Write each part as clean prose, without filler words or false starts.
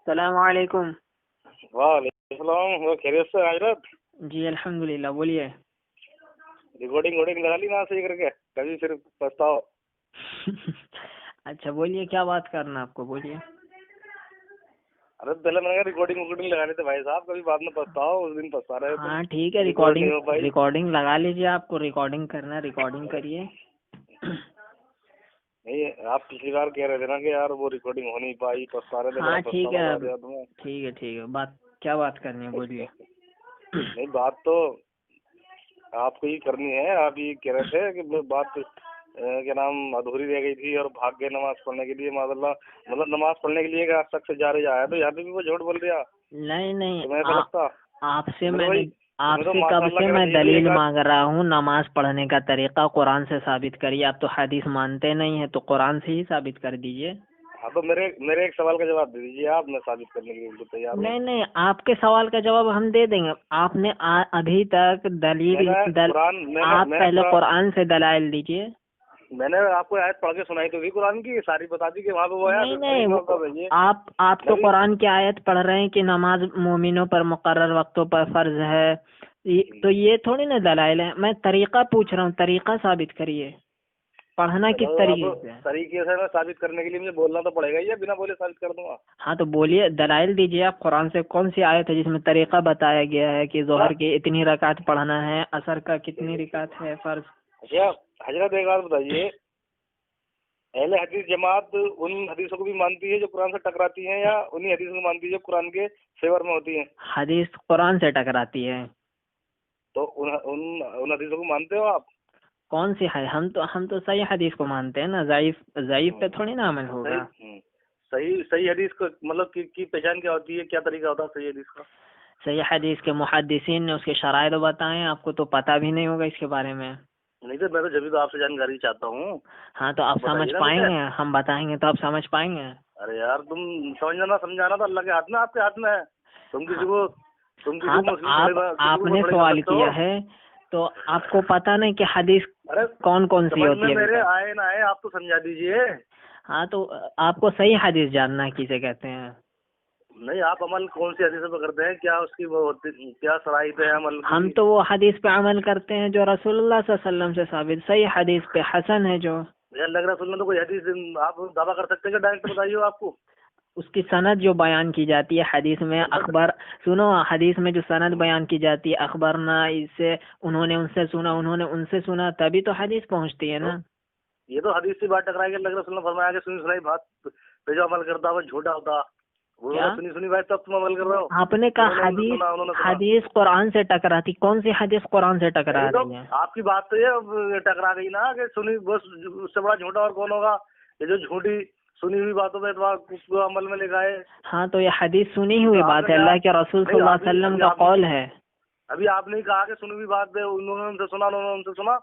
السلام علیکم۔ وعلیکم السلام، وہ خیریت سے حضرت؟ جی الحمدللہ، بولیے۔ ریکارڈنگ لگا لی نا صحیح کر کے، کبھی پھر پچھتاؤ۔ اچھا بولیے، کیا بات کرنا آپ کو، بولیے۔ ارے پہلے میں نے ریکارڈنگ لگانے تھے بھائی صاحب، کبھی بعد میں پچھتاؤ، اس دن پچھتا رہے۔ ہاں ٹھیک ہے، ریکارڈنگ لگا لیجیے، آپ کو ریکارڈنگ کرنا ہے ریکارڈنگ کریے۔ نہیں، آپ پچھلی بار کہہ رہے تھے نا کہ یار وہ ریکارڈنگ ہو نہیں پائی، پچھتا رہے تھے۔ ہاں ٹھیک ہے ٹھیک ہے، بات کیا بات کرنی ہے، بولیے۔ نہیں، بات تو آپ کو ہی کرنی ہے۔ آپ یہ کہہ رہے تھے کہ بات کیا نام ادھوری رہ گئی تھی اور بھاگ گئے نماز پڑھنے کے لیے، معذ اللہ، مطلب نماز پڑھنے کے لیے کہ آج تک سے جا رہے آیا، تو یہاں پہ بھی وہ جھوٹ بول رہا۔ نہیں، لگتا آپ سے کب سے میں دلیل مانگ رہا ہوں نماز پڑھنے کا طریقہ، قرآن سے ثابت کریے۔ آپ تو حدیث مانتے نہیں ہیں، تو قرآن سے ہی ثابت کر دیجیے۔ ہاں تو میرے ایک سوال کا جواب دے دیجیے آپ، میں ثابت کرنے کے لیے بالکل تیار ہوں۔ نہیں، آپ کے سوال کا جواب ہم دے دیں گے۔ آپ نے ابھی تک آپ پہلے قرآن سے دلائل دیجیے۔ میں نے آپ کو آیت پڑھ کے سنائی تو تھی قرآن کی، ساری بتا دی کہ وہاں پہ وہ نہیں، آپ تو قرآن کی آیت پڑھ رہے ہیں کہ نماز مومنوں پر مقرر وقتوں پر فرض ہے، تو یہ تھوڑی نا دلائل ہے۔ میں طریقہ پوچھ رہا ہوں، طریقہ ثابت کریے، پڑھنا کس طریقے سے میں ثابت کرنے کے لیے مجھے بولنا تو پڑے گا، یا بنا بولے ثابت کر دوں گا؟ ہاں تو بولیے، دلائل دیجیے آپ۔ قرآن سے کون سی آیت ہے جس میں طریقہ بتایا گیا ہے کہ ظہر کی اتنی رکعت پڑھنا ہے، عصر کا کتنی رکعت ہے فرض؟ اچھا حضرت ایک بات بتائیے، اہل حدیث جماعت ان حدیثوں کو بھی مانتی ہے جو قرآن سے ٹکراتی ہیں، یا انہی حدیثوں کو مانتی ہے جو قرآن کے فیور میں ہوتی ہیں؟ حدیث قرآن سے ٹکراتی ہے تو ان حدیثوں کو مانتے ہو آپ؟ کون سی ہے؟ ہم تو صحیح حدیث کو مانتے ہیں نا، ضعیف پہ تھوڑی نا عمل ہوگا۔ صحیح حدیث کو مطلب کی پہچان کیا ہوتی ہے، کیا طریقہ ہوتا ہے صحیح حدیث کا؟ صحیح حدیث کے محدثین نے اس کے شرائط بتائیں، آپ کو تو پتہ بھی نہیں ہوگا اس کے بارے میں۔ نہیں تو میں تو جبھی تو آپ سے جانکاری چاہتا ہوں۔ ہاں تو آپ سمجھ پائیں گے، ہم بتائیں گے تو آپ سمجھ پائیں گے۔ ارے یار تم سمجھانا تو اللہ کے ہاتھ میں، آپ کے ہاتھ میں ہے۔ تم کسی کو آپ نے سوال کیا ہے تو آپ کو پتہ نہیں کہ حدیث کون سی ہوتی ہے۔ میرے آئے نہ آئے آپ تو سمجھا دیجئے۔ ہاں تو آپ کو صحیح حدیث جاننا کسے کہتے ہیں؟ نہیں، آپ عمل کون سی حدیث پہ کرتے ہیں، کیا اس کی وہ ہوتی، کیا شرائط ہے عمل کی؟ ہم تو وہ حدیث پہ عمل کرتے ہیں جو رسول اللہ صلی اللہ علیہ وسلم سے ثابت، صحیح حدیث پہ، حسن ہے جو۔ لگ رہا ہے سننا تو کوئی حدیث آپ دعویٰ کر سکتے ہیں کہ ڈائریکٹ بتائیے آپ کو اس کی سند جو بیان کی جاتی ہے حدیث میں، حدیث میں جو سند بیان کی جاتی ہے، اخبرنا، اس سے انہوں نے ان سے سنا، انہوں نے ان سے سنا، تبھی تو حدیث پہنچتی ہے نا۔ یہ تو حدیث سے بات ٹکرائے گی، اللہ کے رسول نے فرمایا کہ سنی سنائی بات پہ جو عمل کرتا وہ جھوٹا ہوتا۔ سنی سنی بات تب تم عمل کر رہے ہو۔ آپ نے کہا حدیث قرآن سے ٹکراتی، کون سی حدیث قرآن سے ٹکرا رہی ہے؟ آپ کی بات تو یہ ٹکرا گئی نا کہ سنی، بس اس سے بڑا جھوٹا اور کون ہوگا؟ یہ جو جھوٹی سنی ہوئی باتوں پہ عمل میں لے گئے۔ ہاں تو یہ حدیث سنی ہوئی بات ہے، اللہ کے رسول صلی اللہ علیہ وسلم کا قول ہے۔ ابھی آپ نے کہا کہ سنی ہوئی بات پہ انہوں نے ان سے سنا، انہوں نے ان سے سنا،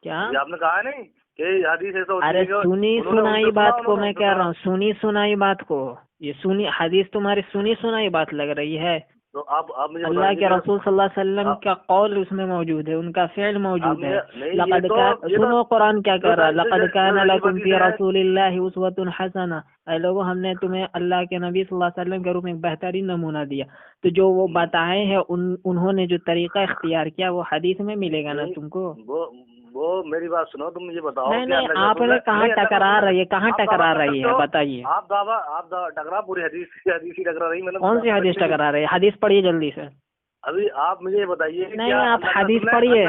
کیا آپ نے کہا نہیں کہ حدیث ایسا ہوتی ہے؟ ارے سنی سنائی بات کو میں کہہ رہا ہوں، سنی سنائی بات کو، یہ سنی حدیث تمہاری سنی سنائی بات لگ رہی ہے۔ تو اب اللہ کے رسول صلی اللہ علیہ وسلم کا قول اس میں موجود ہے، ان کا فعل موجود ہے۔ سنو قرآن کیا کہہ رہا ہے، لقد کان لکم فی رسول اللہ اسوۃ حسنہ۔ اے لوگوں، ہم نے تمہیں اللہ کے نبی صلی اللہ علیہ وسلم کے روپ میں ایک بہترین نمونہ دیا، تو جو وہ بتائے ہیں انہوں نے جو طریقہ اختیار کیا وہ حدیث میں ملے گا نا تم کو۔ وہ میری بات سنو، تم مجھے بتاؤ۔ نہیں، آپ نے کہاں ٹکرا رہی ہے، کہاں ٹکرا رہی ہے بتائیے۔ آپ ٹکرا پوری حدیث ہی ٹکرا رہی ہے۔ کون سی حدیث ٹکرا رہی ہے؟ حدیث پڑھیے جلدی سے۔ ابھی آپ مجھے یہ بتائیے، نہیں آپ حدیث پڑھیے۔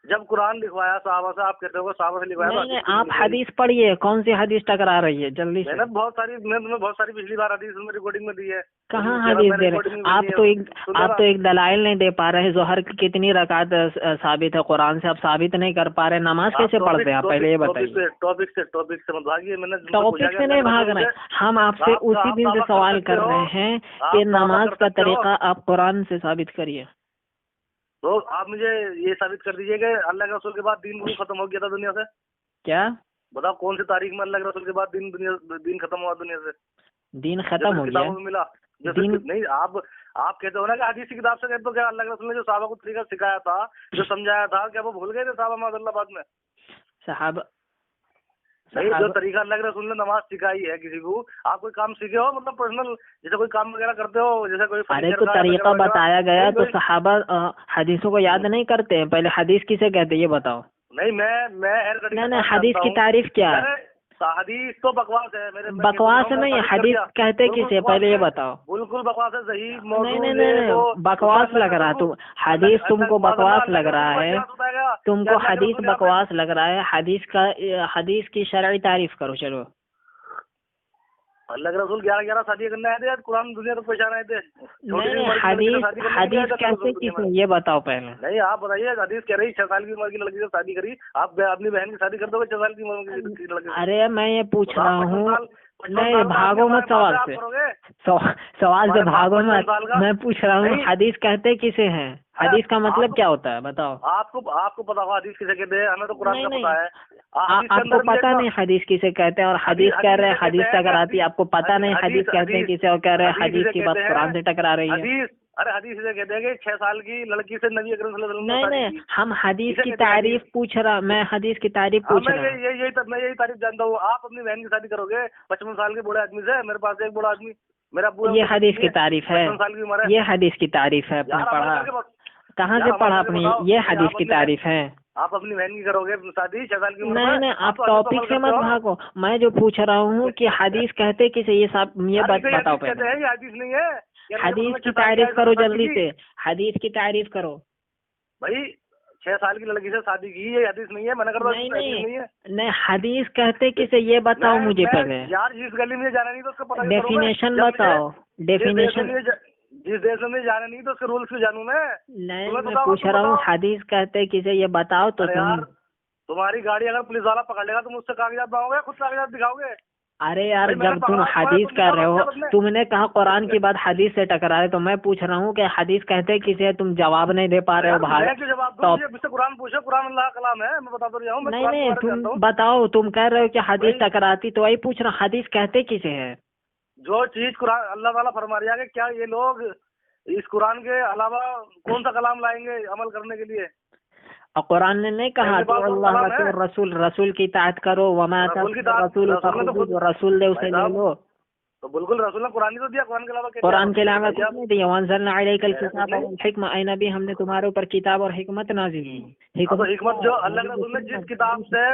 جب قرآن لکھوایا صحابہ سے، آپ کہتے ہو صحابہ سے لکھوایا، نہیں آپ حدیث پڑھیے، کون سی حدیث ٹکرا رہی ہے جلدی سے۔ میں نے بہت ساری پچھلی بار حدیث میں ریکارڈنگ میں دی ہے۔ کہاں حدیث دے رہے؟ آپ تو ایک دلائل نہیں دے پا رہے، ظہر کی کتنی رکعت ثابت ہے قرآن سے، آپ ثابت نہیں کر پا رہے، نماز کیسے پڑھتے ہیں آپ پہلے یہ بتائیے۔ ٹاپک سے مت بھاگیے، میں نے ٹاپک سے نہیں بھاگ رہے، ہم آپ سے اسی دن سے سوال کر رہے ہیں کہ نماز کا طریقہ آپ قرآن سے ثابت کریے۔ تو آپ مجھے یہ ثابت کر دیجیے کہ اللہ کے رسول کے بعد دین ختم ہو گیا تھا دنیا سے۔ کیا بتاؤ کون سی تاریخ میں اللہ کے رسول کے بعد دین ختم ہوا دنیا سے؟ دین ختم ہو گیا ملا نہیں؟ آپ کہتے ہو نا کہ حدیث کی کتاب سے کہتے ہو، کیا اللہ کے رسول نے جو صحابہ کو طریقہ سکھایا تھا، جو سمجھایا تھا، کیا وہ بھول گئے تھے صحابہ معاذ اللہ بعد میں؟ صحابہ نہیں جو طریقہ اللہ کے رسول نے نماز سکھائی ہے کسی کو، آپ کوئی کام سیکھے ہو مطلب پرسنل، جیسے کوئی کام وغیرہ کرتے ہو، جیسے کوئی ارے تو طریقہ بتایا گیا تو صحابہ حدیثوں کو یاد نہیں کرتے ہیں؟ پہلے حدیث کسے کہتے یہ بتاؤ؟ نہیں میں نہیں حدیث کی تعریف کیا ہے؟ حدیث تو بکواس ہے میرے، بکواس نہیں، حدیث کہتے کسے پہلے یہ بتاؤ؟ بالکل بکواس ہے، صحیح نہیں بکواس لگ رہا ہے تم، حدیث تم کو بکواس لگ رہا ہے، تم کو حدیث بکواس لگ رہا ہے، حدیث کی شرعی تعریف کرو چلو۔ اللہ کے رسول 11 شادی کرنے آئے تھے، قرآن دنیا تک پہنچانے آئے تھے۔ حدیث کہتے کس نے یہ بتاؤ پہلے؟ نہیں آپ بتائیے، حدیث کہہ رہی 6 سال کی عمر کی لڑکی سے شادی کری، آپ اپنی بہن کی شادی کر دو گے 6 سال کی عمر کی لڑکی؟ ارے میں یہ پوچھ رہا ہوں، نہیں بھاگو مت سوال سے، سوال سے بھاگو مت، میں پوچھ رہا ہوں حدیث کہتے کسے ہیں؟ حدیث کا مطلب کیا ہوتا ہے بتاؤ؟ آپ کو پتا ہوگا حدیث کسے کہتے ہیں؟ ہمیں تو قرآن کا پتا ہے۔ آپ کو پتا نہیں حدیث کسے کہتے ہیں، اور حدیث کہہ رہے ہیں حدیث ٹکراتی، آپ کو پتا نہیں حدیث کہتے ہیں کسے، اور کہہ رہے ہیں حدیث کی بات قرآن سے ٹکرا رہی ہے۔ ارے حدیث سے کہتے ہیں کہ 6 سال کی لڑکی سے نبی اکرم صلی اللہ علیہ وسلم نہیں ہم حدیث کی تعریف پوچھ رہا، میں حدیث کی تعریف پوچھ رہا ہوں۔ میں یہی تعریف جانتا ہوں۔ آپ اپنی بہن کی شادی کرو گے 55 سال کے بوڑھے آدمی سے؟ میرے پاس ایک بوڑھا آدمی میرا ابو، یہ حدیث کی تعریف ہے، یہ حدیث کی تعریف ہے، پڑھا کہاں سے پڑھا اپنی؟ یہ حدیث کی تعریف ہے۔ آپ اپنی بہن کی کرو گے شادی 6 سال کی؟ نہیں آپ ٹاپک سے مت بھاگو، میں جو پوچھ رہا ہوں کہ حدیث کہتے کسے، یہ بات بتاؤ پہلے۔ یہ حدیث نہیں ہے، حدیث کی تعریف کرو جلدی سے، حدیث کی تعریف کرو بھائی۔ 6 سال کی لڑکی سے شادی کی، یہ حدیث نہیں ہے، میں نے کہا نہیں حدیث کہتے کسے یہ بتاؤ مجھے پہلے۔ یار جس گلی میں جانا نہیں تو اس کا پتہ ڈیفینیشن بتاؤ، ڈیفینیشن۔ جس دیش میں جانا نہیں تو اس کے رولس بھی جانوں میں۔ نہیں میں پوچھ رہا ہوں حدیث کہتے کسے یہ بتاؤ تو تم۔ تمہاری گاڑی اگر پولیس والا پکڑ لے گا تم اس سے کاغذات مانگو گے، خود کاغذات دکھاؤ گے؟ ارے یار جب تم حدیث کر رہے ہو، تم نے کہا قرآن کی بات حدیث سے ٹکرا ہے، تو میں پوچھ رہا ہوں کہ حدیث کہتے کسے، تم جواب نہیں دے پا رہے ہو بھائی۔ قرآن پوچھو، قرآن اللہ کا کلام ہے، میں بتا تو رہا ہوں۔ نہیں تم بتاؤ، تم کہہ رہے ہو کہ حدیث ٹکراتی، تو وہی پوچھ رہا ہوں حدیث کہتے کسے ہے؟ جو چیز قرآن اللہ تعالیٰ فرما رہا ہے کہ کیا یہ لوگ اس قرآن کے علاوہ کون سا کلام لائیں گے عمل کرنے کے لیے؟ اور قرآن نے نہیں کہا تو اللہ رسول کی اطاعت کرو، وما رسول جو رسول دے اسے لے لو؟ تو بالکل رسول نے قرآن تو دیا، قرآن کے علاوہ قرآن کے علاوہ کچھ نہیں دیا۔ وانزلنا علیک الکتاب والحکمہ، اے نبی ہم نے تمہارے اوپر کتاب اور حکمت نازل کی۔ حکمت جو اللہ کے رسول نے جس کتاب سے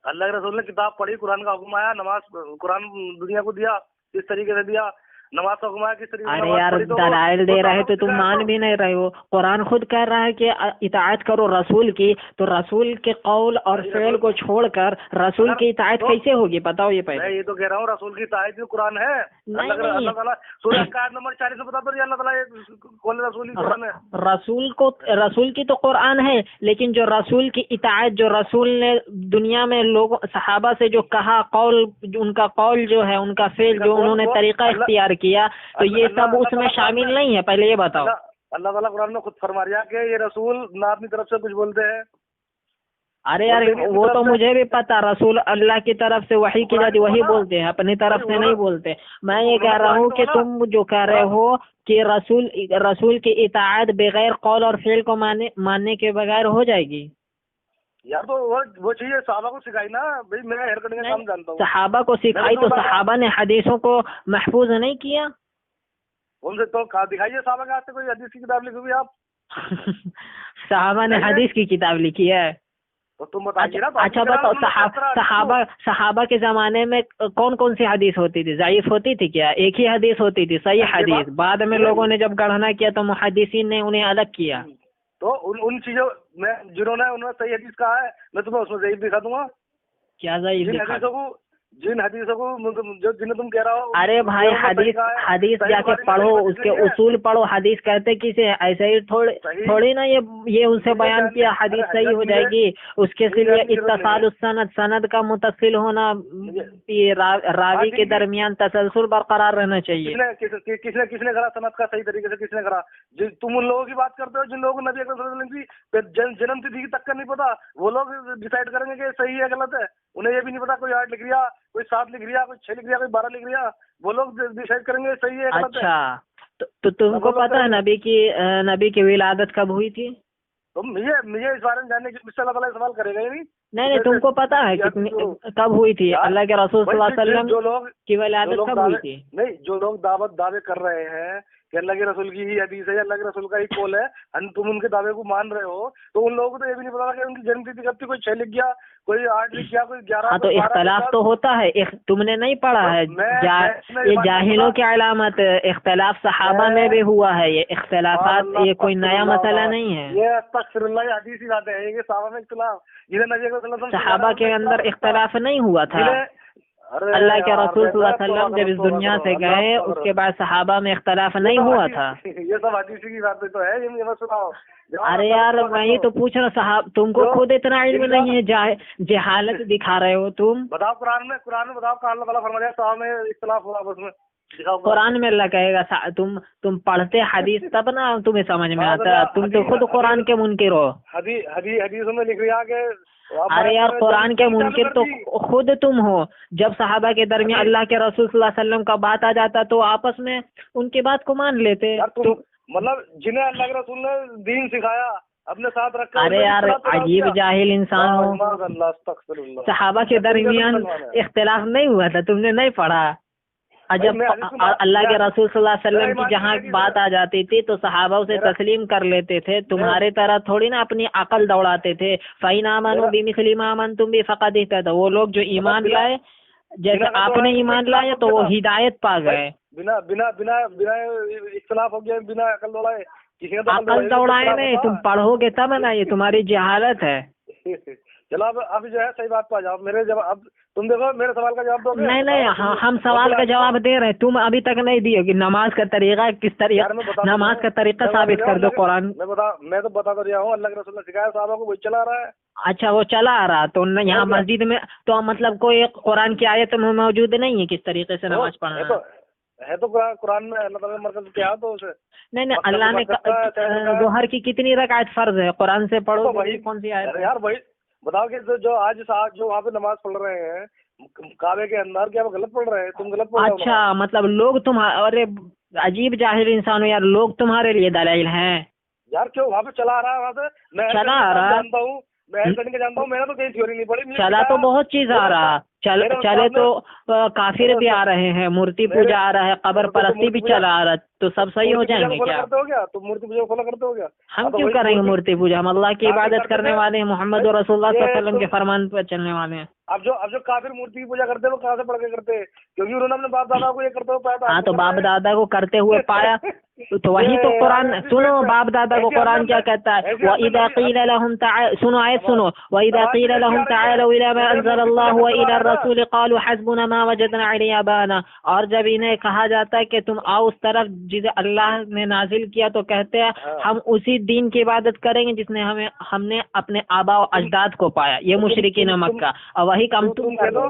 اللہ کے رسول نے کتاب پڑھی، قرآن کا حکم آیا، نماز قرآن دنیا کو دیا کس طریقے سے دیا، نماز کا حکم آیا کس طریقے سے۔ ارے یار دلائل دے رہے تو تم مان بھی نہیں رہے ہو۔ قرآن خود کہہ رہا ہے کہ اطاعت کرو رسول کی، تو رسول کے قول اور فعل کو چھوڑ کر رسول کی اطاعت کیسے ہوگی بتاؤ؟ یہ پہلے میں یہ تو کہہ رہا ہوں رسول کی اطاعت جو قرآن ہے، اللہ تعالیٰ سورہ کا آیت نمبر 40 بتا دو، اللہ تعالیٰ کون رسول ہی قرآن ہے۔ رسول کی تو قرآن ہے، لیکن جو رسول کی اطاعت، جو رسول نے دنیا میں لوگوں صحابہ سے جو کہا، قول ان کا قول جو ہے، ان کا فعل جو انہوں نے طریقہ اختیار کیا، تو یہ سب اس میں شامل نہیں ہے؟ پہلے یہ بتاؤ۔ اللہ تعالیٰ قرآن میں خود فرما رہا کہ یہ رسول نہ اپنی طرف سے کچھ بولتے ہیں۔ ارے یار وہ تو مجھے بھی پتا، رسول اللہ کی طرف سے وحی کی جاتی وہی بولتے ہیں، اپنی طرف سے نہیں بولتے۔ میں یہ کہہ رہا ہوں کہ تم جو کہہ رہے ہو کہ رسول کی اطاعت بغیر قول اور فعل کو ماننے کے بغیر ہو جائے گی۔ یار تو وہ چیز صحابہ کو سکھائی نا بھائی، میں ہیئر کٹنگ کا کام جانتا ہوں۔ صحابہ کو سکھائی تو صحابہ نے حدیثوں کو محفوظ نہیں کیا؟ ان سے تو دکھائیے صحابہ کے ہاتھ سے کوئی حدیث کی کتاب لکھی ہوئی آپ؟ صحابہ نے حدیث کی کتاب لکھی ہے تو تم بتائیے نا۔ اچھا بتاؤ، صحابہ کے زمانے میں کون کون سی حدیث ہوتی تھی؟ ضعیف ہوتی تھی کیا؟ ایک ہی حدیث ہوتی تھی، صحیح حدیث۔ بعد میں لوگوں نے جب گڑھنا کیا تو محدثین نے انہیں الگ کیا۔ تو ان چیزوں میں جنہوں نے صحیح حدیث کہا ہے، میں تمہیں اس میں ضعیف دکھا دوں گا۔ کیا ضعیف دکھا؟ جن حدیثوں کو جنہیں تم کہہ رہا ہو۔ ارے بھائی حدیث جا کے پڑھو، اس کے اصول پڑھو، حدیث کہتے کسے؟ ایسے ہی تھوڑی نا یہ ان سے بیان کیا حدیث صحیح ہو جائے گی۔ اس کے لیے اتصال السند، سند کا متصل ہونا، راوی کے درمیان تسلسل برقرار رہنا چاہیے۔ کس نے کرا سند کا صحیح طریقے سے؟ کس نے کرا؟ تم ان لوگوں کی بات کرتے ہو جن لوگوں کو نبی اکرم صلی اللہ علیہ وسلم کی جنم تیتھی تک کا نہیں پتا، وہ لوگ ڈیسائیڈ کریں گے کہ صحیح ہے غلط ہے۔ انہیں یہ بھی نہیں پتا کوئی 8 لکھ رہا، کوئی 7 لکھ رہا، کوئی 6 لکھ رہا، کوئی 12 لکھ رہا، وہ لوگ ڈیسائیڈ کریں گے صحیح ہے غلط ہے۔ اچھا تو تم کو پتا ہے نبی کی ولادت کب ہوئی تھی؟ تو مجھے اس بارے میں جاننے کی اس سے اللہ تعالیٰ سوال کرے گا ہی نہیں. نہیں تم کو پتا ہے کتنی کب ہوئی تھی اللہ کے رسول صلی اللہ علیہ وسلم جو لوگ کی ولادت کب ہوئی تھی؟ نہیں جو لوگ دعوے کر رہے ہیں کہ اللہ کے رسول کی ہی حدیث ہے, اللہ کے رسول کا ہی قول ہے, تم ان کے دعوے کو مان رہے ہو, تو ان لوگوں کو تو یہ بھی نہیں پتا کہ ان کی جنم تیتھی کب تھی, کوئی 6 لکھ گیا, کوئی 8 لکھ گیا, کوئی 11. ہاں تو اختلاف تو ہوتا ہے, تم نے نہیں پڑھا ہے, یہ جاہلوں کی علامت. اختلاف صحابہ میں بھی ہوا ہے, یہ اختلافات یہ کوئی نیا مسئلہ نہیں ہے. یہ استغفر اللہ حدیث ہی باتیں ہیں, یہ صحابہ میں اختلاف, صحابہ کے اندر اختلاف نہیں ہوا تھا. اللہ کے رسول صلی اللہ علیہ وسلم جب اس دنیا سے گئے اس کے بعد صحابہ میں اختلاف نہیں ہوا تھا. یہ سب حدیث کی باتیں تو ہے, یہ مت سناؤ. ارے یار میں یہ تو پوچھ رہا صاحب, تم کو خود اتنا علم نہیں ہے, جہالت دکھا رہے ہو تم. بتاؤ قرآن میں بتاؤ کہ اللہ تعالیٰ فرمایا صحابہ میں اختلاف ہوا بس میں. قرآن میں اللہ کہے گا تم پڑھتے حدیث تب نا تمہیں سمجھ میں آتا, تم تو خود قرآن کے منکر ہو. حدیثوں میں لکھ رہا کہ ارے یار قرآن کے منکر تو خود تم ہو. جب صحابہ کے درمیان اللہ کے رسول صلی اللہ علیہ وسلم کا بات آ جاتا تو آپس میں ان کی بات کو مان لیتے. مطلب جنہیں اللہ کے رسول نے دین سکھایا اپنے ساتھ رکھا. ارے یار عجیب جاہل انسان ہو. صحابہ کے درمیان اختلاف نہیں ہوا تھا, تم نے نہیں پڑھا. جب اللہ کے رسول صلی اللہ علیہ وسلم کی جہاں بات آ جاتی تھی تو صحابہ اسے تسلیم کر لیتے تھے. تمہارے طرح تھوڑی نا اپنی عقل دوڑاتے تھے. فَإِنْ آمَنُوا بِمِثْلِ مَا آمَنْتُمْ بِهِ فَقَدِ اهْتَدَوْا. وہ لوگ جو ایمان لائے جیسے آپ نے ایمان لائے تو وہ ہدایت پا گئے. بنا اختلاف ہو گیا, بنا عقل دوڑائے. عقل دوڑائے نہیں, تم پڑھو گے تب نا, یہ تمہاری جہالت ہے. چلو اب جو ہے صحیح بات پہ جاؤ. میرے جب اب تم دیکھو میرے سوال کا جواب دو گے. نہیں ہم سوال کا جواب دے رہے ہیں, تم ابھی تک نہیں دیے کہ نماز کا طریقہ کس طریقہ, نماز کا طریقہ ثابت کر دو. قرآن میں تو بتا رہا ہوں, اللہ کے رسول نے سکھایا صحابہ کو, وہی چلا رہا ہے. اچھا وہ چلا آ رہا تو یہاں مسجد میں تو مطلب کوئی قرآن کی آیت میں موجود نہیں ہے کس طریقے سے نماز پڑھنا ہے. تو قرآن میں اللہ تعالیٰ نے مرکز کیا تو اسے نہیں اللہ نے ظہر کی کتنی رکعت فرض ہے قرآن سے پڑھو, وہی کون سی آیت یار. وہی بتاؤ کہ جو آج جو وہاں پہ نماز پڑھ رہے ہیں کعبے کے اندر, کیا وہ غلط پڑھ رہے ہیں؟ تم غلط پڑھ رہے ہو. اچھا مطلب لوگ تمہارے عجیب جاہل انسان ہو یار, لوگ تمہارے لیے دلائل ہیں یار. کیوں وہاں پہ چلا آ رہا ہے, وہاں سے میں چلا آ رہا جانتا ہوں, میں جانتا ہوں, میں نے تو کہیں تھیوری نہیں پڑھی. چلا تو بہت چیز آ رہا, چلے تو کافر بھی آ رہے ہیں, مورتی پوجا آ رہا ہے, قبر پرستی بھی چلا آ رہا, تو سب صحیح ہو جائیں گے کیا؟ تم مورتی پوجا فالو کرتے ہو کیا؟ ہم کیوں کریں گے مورتی پوجا؟ ہم اللہ کی عبادت کرنے والے ہیں, محمد رسول اللہ صلی اللہ علیہ وسلم کے فرمان پر چلنے والے ہیں. اب جو کافر مورتی کی پوجا کرتے ہیں وہ کہاں سے پڑھ کے کرتے ہیں؟ کیونکہ انہوں نے اپنے باپ دادا کو یہ کرتے ہوئے پایا. ہاں تو باپ دادا کو کرتے ہوئے پایا تو وہی تو قرآن. سنو باپ دادا کو قرآن کیا کہتا ہے, وَإِذَا قِيلَ لَهُمْ تَعَالَوْا, سنو آیت سنو, وَإِذَا قِيلَ لَهُمْ تَعَالَوْا إِلَىٰ مَا أَنزَلَ اللَّهُ وَإِلَى الرَّسُولِ قَالُوا حَسْبُنَا مَا وَجَدْنَا عَلَيْهِ آبَاءَنَا. اور جب انہیں کہا جاتا ہے کہ تم آؤ اس طرف جسے اللہ نے نازل کیا, تو کہتے ہیں ہم اسی دین کی عبادت کریں گے جس نے ہم نے اپنے آبا و اجداد کو پایا. یہ مشرکین مکہ, اور وہی کام تم کر رہے ہو.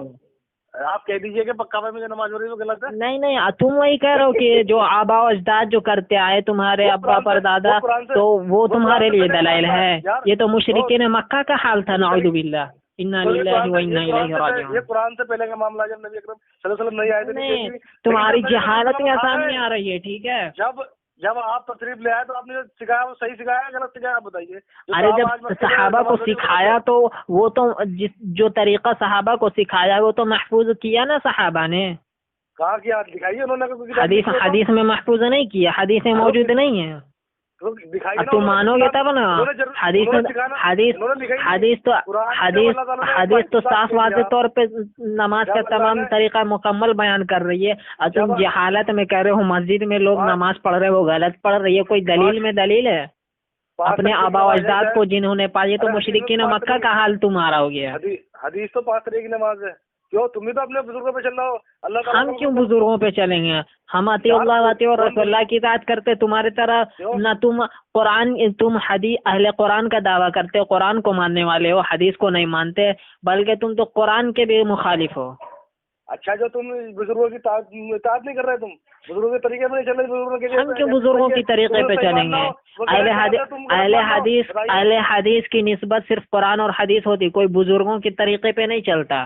آپ کہہ دیجئے کہ پکا میں نماز ہو رہی ہے تو غلط ہے. نہیں تم وہی کہہ رہے ہو کہ جو آبا و اجداد جو کرتے آئے تمہارے ابا پر دادا, تو وہ تمہارے لیے دلائل ہے. یہ تو مشرکین مکہ کا حال تھا, نعوذ باللہ, انا للہ و انا الیہ راجعون. یہ قرآن سے پہلے کا معاملہ, جب نبی اکرم صلی اللہ علیہ وسلم نہیں آئے تھے. نہیں تمہاری جہالت یہاں سامنے آ رہی ہے, ٹھیک ہے. جب آپ تشریف لے آئے تو آپ نے جو سکھایا وہ صحیح سکھایا غلط سکھایا, آپ بتائیے. ارے جب صحابہ کو سکھایا تو وہ تو جو طریقہ صحابہ کو سکھایا وہ تو محفوظ کیا نا صحابہ نے. کہاں کیا دکھائیے انہوں نے؟ حدیث میں محفوظ نہیں کیا, حدیث میں موجود نہیں ہے. تم مانو گے تب نا. حدیث تو صاف واضح طور پہ نماز کا تمام طریقہ مکمل بیان کر رہی ہے, اور تم جہالت میں کہہ رہے ہو مسجد میں لوگ نماز پڑھ رہے وہ غلط پڑھ رہی ہے. کوئی دلیل میں دلیل ہے؟ اپنے آبا و اجداد کو جنہوں نے پائی, تو مشرکین مکہ کا حال تمہارا ہو گیا. حدیث تو 5 طرح کی نماز ہے. کیوں تم بھی تو اپنے بزرگوں پہ چل رہا ہو. ہم کیوں بزرگوں پہ چلیں گے؟ ہم اطیع اللہ اطیع رسول اللہ کی اطاعت کرتے. تمہاری طرح نہ تم حدیث اہل قرآن کا دعویٰ کرتے, قرآن کو ماننے والے ہو, حدیث کو نہیں مانتے, بلکہ تم تو قرآن کے بھی مخالف ہو. اچھا جو تم بزرگوں کی اطاعت نہیں کر رہے, تم بزرگوں کے طریقے پہ نہیں چل رہے. ہم کیوں بزرگوں کی طریقے پہ چلیں گے؟ اہل حدیث کی نسبت صرف قرآن اور حدیث ہوتی, کوئی بزرگوں کے طریقے پہ نہیں چلتا.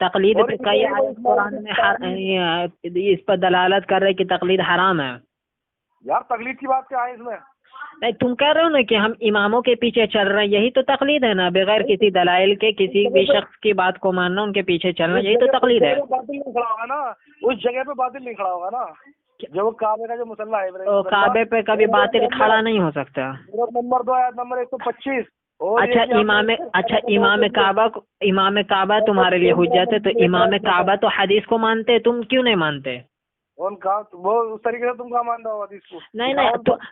تقلید پہ کئی آیت قرآن میں اس پر دلالت کر رہے کہ تقلید حرام ہے. یار تقلید کی بات کیا ہے اس میں؟ نہیں تم کہہ رہے ہو نا کہ ہم اماموں کے پیچھے چل رہے ہیں، یہی تو تقلید ہے نا، بغیر کسی دلائل کے کسی بھی شخص کی بات کو ماننا، ان کے پیچھے چلنا، یہی تو تقلید ہے. باطل نہیں کھڑا ہوگا نا اس جگہ پہ، باطل نہیں کھڑا ہوگا نا جو کعبے کا جو مسلح ہے. کعبے پہ کبھی باطل کھڑا نہیں ہو سکتا. نمبر 2 آیت نمبر 125. اچھا امام کعبہ تمہارے لیے حجت ہے، تو امام کعبہ تو حدیث کو مانتے، تم کیوں نہیں مانتے؟ ان کا وہ اس طریقے سے تم کا مان رہا ہو حدیث کو؟ نہیں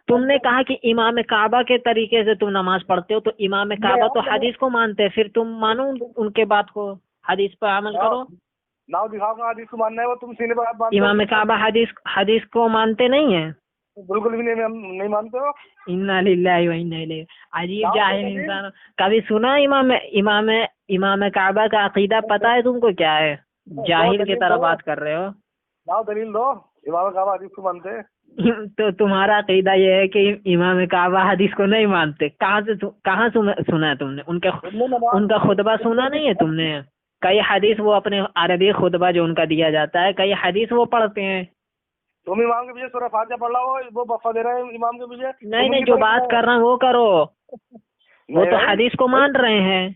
تم نے کہا کہ امام کعبہ کے طریقے سے تم نماز پڑھتے ہو، تو امام کعبہ تو حدیث کو مانتے ہیں، پھر تم مانو ان کے بات کو، حدیث پہ عمل کرو. ناؤ دکھاؤ گا حدیث کو ماننا ہے، وہ تم سینے پہ امام کعبہ حدیث کو مانتے نہیں ہیں؟ بالکل بھی نہیں مانتے ہو. انا للہ و انا الیہ. عجیب جاہل انسان. کبھی سنا امام کعبہ کا عقیدہ پتہ ہے تم کو کیا ہے؟ جاہل کی طرح بات کر رہے ہو. لاؤ دلیل دو امام کعبہ حدیث کو مانتے. تو تمہارا عقیدہ یہ ہے کہ امام کعبہ حدیث کو نہیں مانتے. کہاں سنا ہے تم نے؟ ان کا خطبہ سنا نہیں ہے تم نے؟ کئی حدیث وہ اپنے عربی خطبہ جو ان کا دیا جاتا ہے، کئی حدیث وہ پڑھتے ہیں. تم امام کے پیچھے سورہ فاتحہ پڑھ رہا ہو، وہ بفا دے رہے ہیں امام کے پیچھے. نہیں جو بات کر رہا ہوں وہ کرو. وہ تو حدیث کو مان رہے ہیں.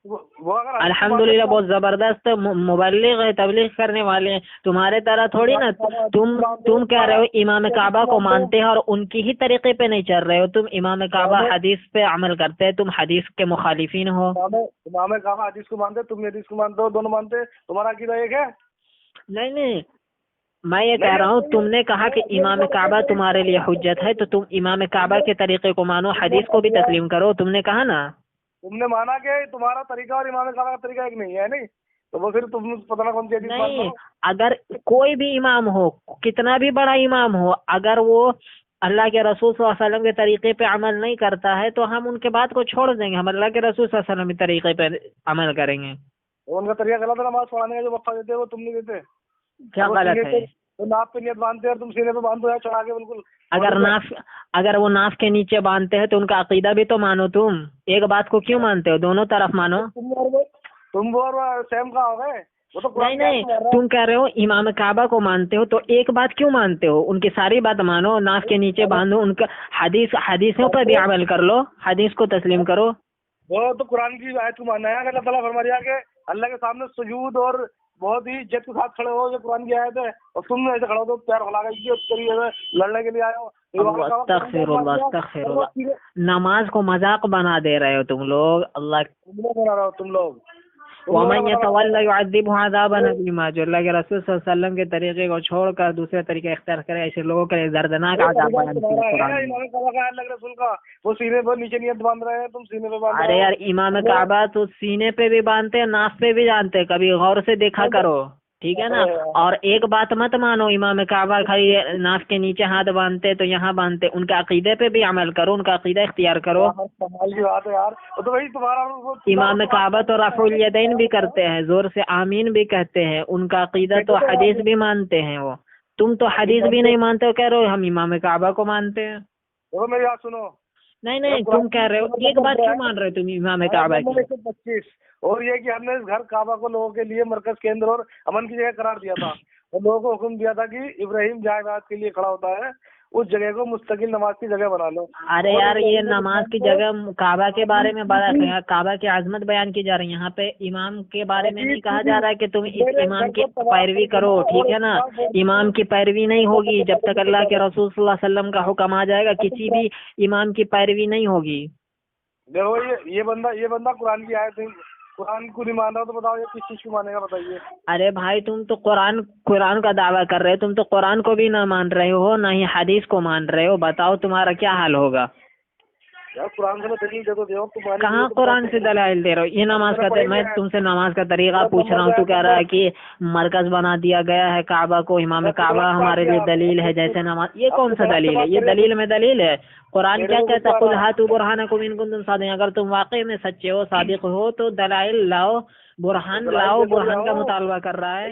الحمدللہ بہت زبردست مبلغ ہے، تبلیغ کرنے والے ہیں. تمہارے طرح تھوڑی نا تم کہہ رہے ہو امام کعبہ کو مانتے ہیں اور ان کی ہی طریقے پہ نہیں چل رہے ہو. تم امام کعبہ حدیث پہ عمل کرتے ہیں، تم حدیث کے مخالفین ہو. امام کعبہ حدیث کو مانتے، تم حدیث کو مانتے ہو، دونوں مانتے. تمہارا عقیدہ ایک ہے؟ نہیں میں یہ کہہ رہا ہوں، تم نے کہا کہ امام کعبہ تمہارے لیے حجت ہے، تو تم امام کعبہ کے طریقے کو مانو، حدیث کو بھی تسلیم کرو. تم نے کہا نا. تم نے مانا کہ تمہارا طریقہ اور امام کعبہ کا طریقہ ایک نہیں ہے، نہیں تو وہ پھر تم پتہ نہ کون سی حدیث مانتے ہو. نہیں، اگر کوئی بھی امام ہو، کتنا بھی بڑا امام ہو، اگر وہ اللہ کے رسول صلی اللہ علیہ وسلم کے طریقے پہ عمل نہیں کرتا ہے تو ہم ان کے بات کو چھوڑ دیں گے، ہم اللہ کے رسول صلی اللہ علیہ وسلم کے طریقے پہ عمل کریں گے. ان کا طریقہ غلط ہے نماز پڑھانے کا، جو وقفہ دیتے وہ تم نہیں دیتے. کیا غلط ہے؟ تو ناف پہ نیت باندھتے ہیں اور تم سینے پہ باندھو یا چڑھا کے بالکل. اگر وہ ناف کے نیچے باندھتے ہیں تو ان کا عقیدہ بھی تو مانو. تم ایک بات کو کیوں مانتے ہو؟ دونوں طرف مانو. تم وہ سیم کا ہو گئے. نہیں تم کہہ رہے ہو امام کعبہ کو مانتے ہو، تو ایک بات کیوں مانتے ہو؟ ان کی ساری بات مانو، ناف کے نیچے باندھو، ان کا حدیثوں پر بھی عمل کر لو، حدیث کو تسلیم کرو. وہ تو قرآن کی آیت کو ماننا ہے. اللہ تعالیٰ فرما رہا ہے کہ اللہ کے سامنے سجود اور بہت ہی عزت کے ساتھ کھڑے ہو، جو قرآن کی آیت ہے، اور تم ایسے کھڑے ہو تو پیار کھلا کے لڑنے کے لیے آئے ہو. استغفر اللہ. نماز کو مذاق بنا دے رہے ہو تم لوگ. تم لوگ وَمَن يَتَوَلَّ يُعَذِّبْهُ عَذَابًا أَلِيمًا. جو اللہ کے رسول صلی اللہ علیہ وسلم کے طریقے کو چھوڑ کر دوسرے طریقے اختیار کرے، ایسے لوگوں کے لیے دردناک عذاب بیان کیا قرآن میں. اللہ کے رسول کا وہ سینے پر نیچے نیت باندھ رہے ہیں، تم سینے پہ باندھ رہے ہو. ارے یار امام کعبہ تو سینے پہ بھی باندھتے ہیں، ناف پہ بھی باندھتے، کبھی غور سے دیکھا کرو، ٹھیک ہے نا. اور ایک بات مت مانو، امام کعبہ خالی ناف کے نیچے ہاتھ باندھتے تو یہاں باندھتے. ان کے عقیدے پہ بھی عمل کرو، ان کا عقیدہ اختیار کرو. امام کعبہ تو رفع الیدین بھی کرتے ہیں، زور سے آمین بھی کہتے ہیں، ان کا عقیدہ تو حدیث بھی مانتے ہیں. وہ تم تو حدیث بھی نہیں مانتے ہو، کہہ رہے ہو ہم امام کعبہ کو مانتے ہیں. میری بات سنو. نہیں تم کہہ رہے ہو، ایک بات کیوں مان رہے ہو تم امام کعبہ کی؟ 125 اور یہ کہ ہم نے اس گھر کعبہ کو لوگوں کے لیے مرکز کیندر اور امن کی جگہ قرار دیا تھا، اور لوگوں کو حکم دیا تھا کہ ابراہیم جہاں عبادت کے لیے کھڑا ہوتا ہے اس جگہ کو مستقل نماز کی جگہ بنا لو. ارے یار یہ نماز کی جگہ کعبہ کے بارے میں بات ہے، کعبہ کی عظمت بیان کی جا رہی ہے. یہاں پہ امام کے بارے میں نہیں کہا جا رہا ہے کہ تم اس امام کی پیروی کرو، ٹھیک ہے نا. امام کی پیروی نہیں ہوگی جب تک اللہ کے رسول صلی اللہ علیہ وسلم کا حکم آ جائے گا، کسی بھی امام کی پیروی نہیں ہوگی. دیکھو یہ بندہ قرآن کی آیت قرآن کو نہیں مان رہا، تو بتاؤ یہ کس چیز کو مانے گا؟ بتائیے. ارے بھائی تم تو قرآن کا دعویٰ کر رہے ہو، تم تو قرآن کو بھی نہ مان رہے ہو، نہ ہی حدیث کو مان رہے ہو. بتاؤ تمہارا کیا حال ہوگا؟ قرآن سے دلیل دے دو. کہاں قرآن سے دلائل دے رہے ہو؟ یہ نماز کا میں تم سے نماز کا طریقہ پوچھ رہا ہوں، تو کہہ رہا ہے کہ مرکز بنا دیا گیا ہے کعبہ کو، امام کعبہ ہمارے لیے دلیل ہے جیسے نماز. یہ کون سا دلیل ہے؟ یہ دلیل میں دلیل ہے. قرآن کیا کہتا ہے؟ قُلْ هَاتُوا بُرْهَانَكُمْ إِن كُنتُمْ صَادِقِينَ. اگر تم واقعی میں سچے ہو، صادق ہو، تو دلائل لاؤ، برہان لاؤ. برہان کا مطالبہ کر رہا ہے.